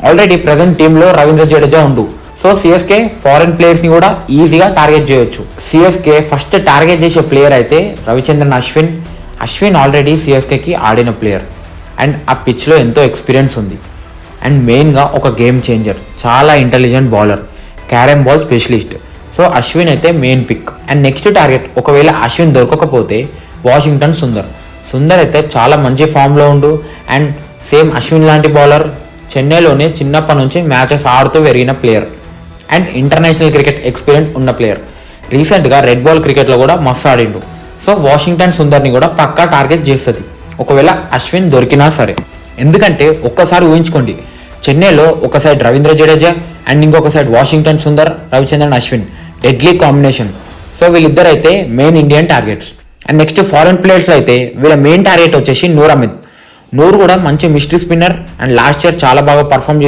Already present టీంలో రవీంద్ర జడేజా ఉండు. So CSK foreign players ని కూడా ఈజీగా టార్గెట్ చేయొచ్చు. సిఎస్కే ఫస్ట్ టార్గెట్ చేసే ప్లేయర్ అయితే రవిచంద్రన్ అశ్విన్. అశ్విన్ ఆల్రెడీ సిఎస్కేకి ఆడిన ప్లేయర్ అండ్ ఆ పిచ్లో ఎంతో ఎక్స్పీరియన్స్ ఉంది. అండ్ మెయిన్గా ఒక గేమ్ చేంజర్, చాలా intelligent bowler, carrom ball specialist. So Ashwin అయితే main pick. And next target ఒకవేళ అశ్విన్ దొరకకపోతే వాషింగ్టన్ సుందర్ అయితే చాలా మంచి ఫామ్లో ఉండు. అండ్ సేమ్ అశ్విన్ లాంటి బౌలర్, చెన్నైలోనే చిన్నప్పటి నుంచి మ్యాచెస్ ఆడుతూ పెరిగిన player and international cricket experience ఉన్న ప్లేయర్. రీసెంట్గా రెడ్ బాల్ క్రికెట్లో కూడా మస్తు ఆడిండు. సో వాషింగ్టన్ సుందర్ని కూడా పక్కా టార్గెట్ చేస్తుంది ఒకవేళ అశ్విన్ దొరికినా సరే. ఎందుకంటే ఒక్కసారి ఊహించుకోండి, చెన్నైలో ఒక సైడ్ రవీంద్ర జడేజా అండ్ ఇంకొక side Washington Sundar, Ravichandran Ashwin, deadly combination. So వీళ్ళిద్దరు అయితే main Indian targets. And next foreign ప్లేయర్స్లో అయితే వీళ్ళ మెయిన్ టార్గెట్ వచ్చేసి నూర్ అహ్మద్. నూర్ కూడా మంచి mystery spinner and last year చాలా బాగా పర్ఫామ్ చేసి